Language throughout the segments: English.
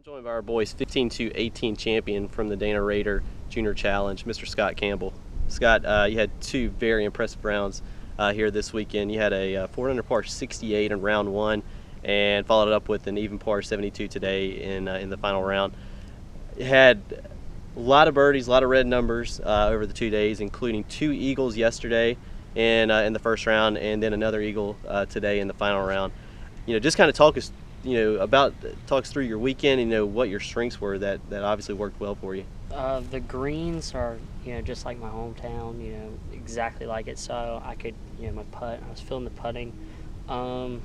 Joined by our boys 15-18 champion from the Dana Rader Junior Challenge, Mr. Scott Campbell. Scott, you had two very impressive rounds here this weekend. You had a 4 under par 68 in round one, and followed it up with an even par 72 today in the final round. You had a lot of birdies, a lot of red numbers over the 2 days, including 2 eagles yesterday in the first round, and then another eagle today in the final round. Just kind of talk us through your weekend and what your strengths were that obviously worked well for you. The greens are, just like my hometown, exactly like it. So I could, my putt, I was feeling the putting. I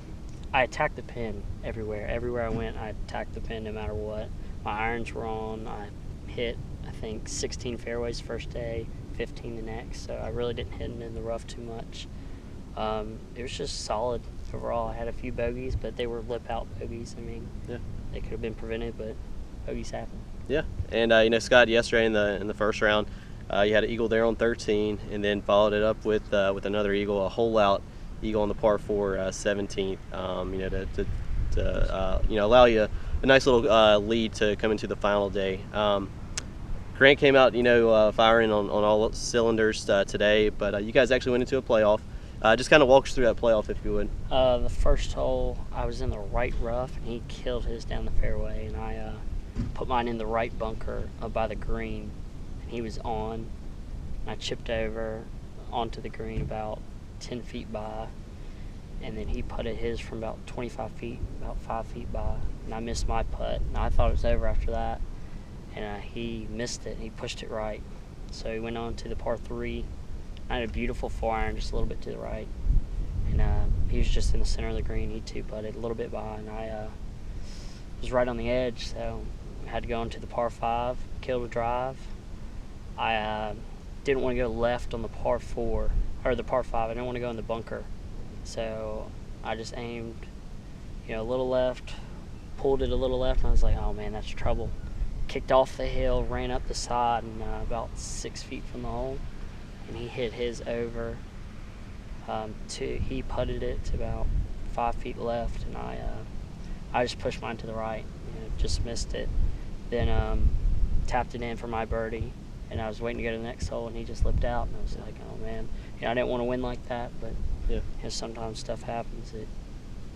attacked the pin everywhere. Everywhere I went, I attacked the pin no matter what. My irons were on. I hit, I think, 16 fairways first day, 15 the next. So I really didn't hit them in the rough too much. It was just solid overall. I had a few bogeys, but they were lip-out bogeys. I mean, yeah, they could have been prevented, but bogeys happen. Yeah, and Scott, yesterday in the first round, you had an eagle there on 13, and then followed it up with another eagle, a hole-out eagle on the par 4 17th. To allow you a nice little lead to come into the final day. Grant came out, firing on all cylinders today, but you guys actually went into a playoff. Just kind of walk us through that playoff, if you would. The first hole, I was in the right rough, and he killed his down the fairway, and I put mine in the right bunker by the green, and he was on. And I chipped over onto the green about 10 feet by, and then he putted his from about 25 feet, about 5 feet by, and I missed my putt, and I thought it was over after that, and he missed it. He pushed it right, so he went on to the par 3. I had a beautiful 4-iron just a little bit to the right, and he was just in the center of the green. He 2-putted a little bit by, and I was right on the edge, so I had to go into the par 5, killed a drive. I didn't want to go left on the par 4, or the par 5. I didn't want to go in the bunker, so I just aimed, a little left, pulled it a little left, and I was like, oh man, that's trouble. Kicked off the hill, ran up the side, and about 6 feet from the hole. And he hit his over. He putted it to about 5 feet left, and I just pushed mine to the right, just missed it. Then tapped it in for my birdie, and I was waiting to go to the next hole, and he just lipped out, and I was like, oh man, I didn't want to win like that, but yeah, sometimes stuff happens that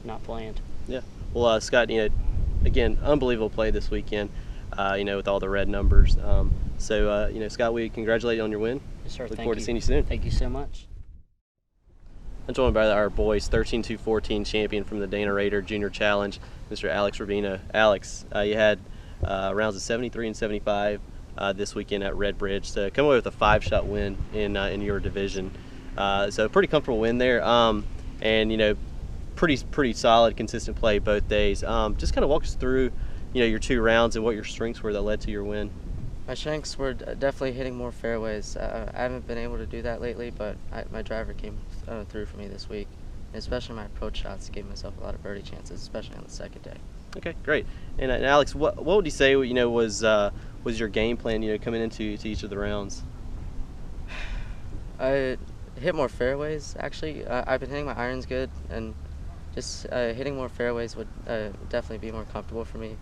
not planned. Yeah. Well, Scott, again, unbelievable play this weekend. With all the red numbers. Scott, we congratulate you on your win. Yes, sir. Look forward to seeing you soon. Thank you so much. I'm joined by our boys 13-14 champion from the Dana Rader Junior Challenge, Mr. Alex Rubino. Alex, you had rounds of 73 and 75 this weekend at Red Bridge to come away with a 5-shot win in your division. So pretty comfortable win there, and pretty solid, consistent play both days. Just kind of walk us through your 2 rounds and what your strengths were that led to your win. My strengths were definitely hitting more fairways. I haven't been able to do that lately, but my driver came through for me this week. And especially my approach shots gave myself a lot of birdie chances, especially on the second day. Okay, great. And Alex, what would you say was your game plan coming into each of the rounds? I hit more fairways. Actually, I've been hitting my irons good, and just hitting more fairways would definitely be more comfortable for me,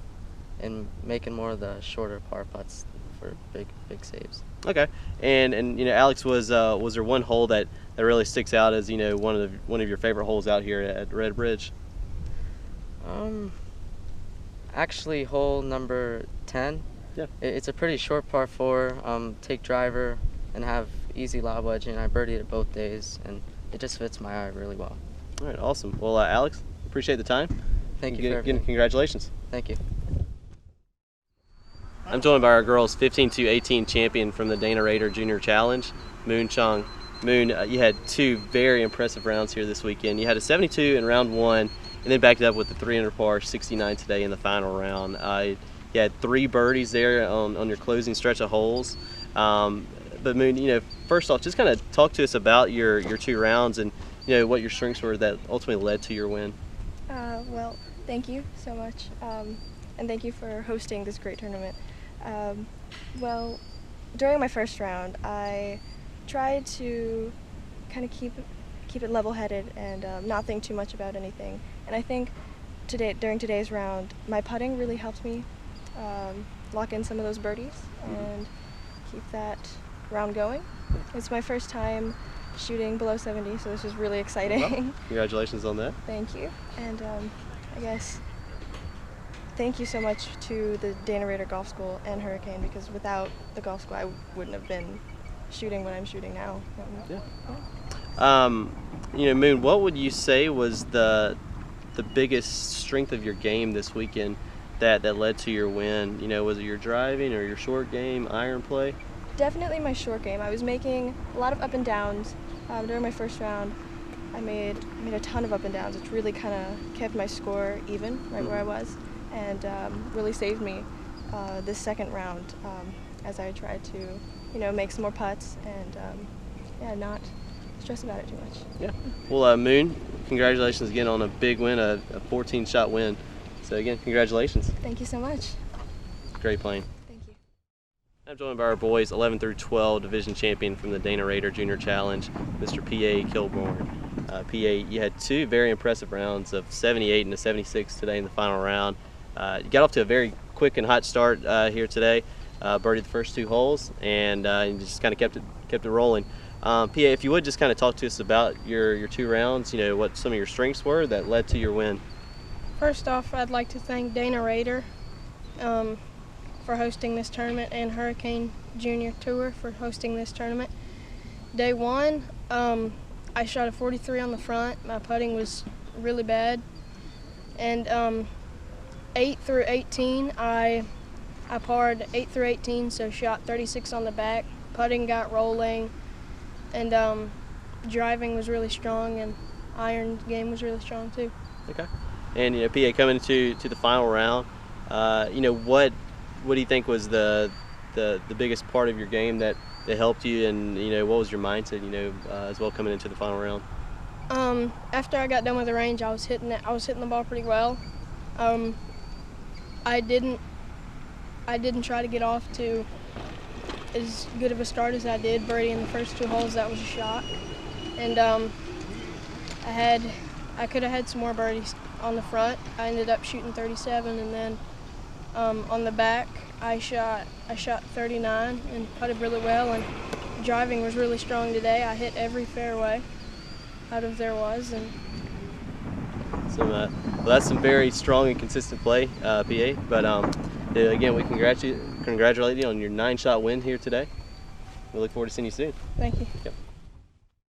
and making more of the shorter par putts for big saves. Okay, and Alex, was there one hole that really sticks out as one of your favorite holes out here at Red Bridge? Actually, hole number 10. Yeah. It's a pretty short par 4. Take driver and have easy lob wedge, and I birdied it both days, and it just fits my eye really well. All right, awesome. Well, Alex, appreciate the time. Thank you for everything. Congratulations. Thank you. I'm joined by our girls 15-18 champion from the Dana Rader Junior Challenge, Moon Chung. Moon, you had 2 very impressive rounds here this weekend. You had a 72 in round 1, and then backed it up with the 3 under par 69 today in the final round. You had 3 birdies there on your closing stretch of holes. But Moon, first off, just kind of talk to us about your 2 rounds and what your strengths were that ultimately led to your win. Well, thank you so much, and thank you for hosting this great tournament. Well, during my first round, I tried to kind of keep it level-headed and not think too much about anything. And I think during today's round, my putting really helped me. lock in some of those birdies and keep that round going. It's my first time shooting below 70, so this is really exciting. Well, congratulations on that. Thank you. And I guess thank you so much to the Dana Rader Golf School and Hurricane, because without the golf school I wouldn't have been shooting what I'm shooting now. Yeah. Moon, what would you say was the biggest strength of your game this weekend that led to your win? Was it your driving or your short game, iron play? Definitely my short game. I was making a lot of up and downs during my first round. I made a ton of up and downs, which really kind of kept my score even, right where I was, and really saved me this second round as I tried to, make some more putts and not stress about it too much. Yeah. Well, Moon, congratulations again on a big win, a 14-shot win. So again, congratulations. Thank you so much. Great playing. Thank you. I'm joined by our boys 11 through 12 division champion from the Dana Rader Junior Challenge, Mr. P.A. Kilborn. P.A., you had two very impressive rounds of 78 and a 76 today in the final round. You got off to a very quick and hot start here today. Birdied the first two holes and you just kind of kept it rolling. P.A., if you would just kind of talk to us about your two rounds, what some of your strengths were that led to your win. First off, I'd like to thank Dana Rader for hosting this tournament and Hurricane Junior Tour for hosting this tournament. Day one, I shot a 43 on the front. My putting was really bad. And 8 through 18, I parred 8 through 18, so shot 36 on the back. Putting got rolling, and driving was really strong, and iron game was really strong too. Okay. And PA, coming to the final round, what do you think was the biggest part of your game that helped you, and what was your mindset, as well coming into the final round? After I got done with the range, I was hitting the ball pretty well. I didn't try to get off to as good of a start as I did. Birdie in the first two holes, that was a shot, and I could have had some more birdies on the front. I ended up shooting 37, and then on the back I shot 39 and putted really well, and driving was really strong today. I hit every fairway out of there was. And so well, that's some very strong and consistent play, PA, but again, we congratulate you on your 9-shot win here today. We look forward to seeing you soon. Thank you. Yep.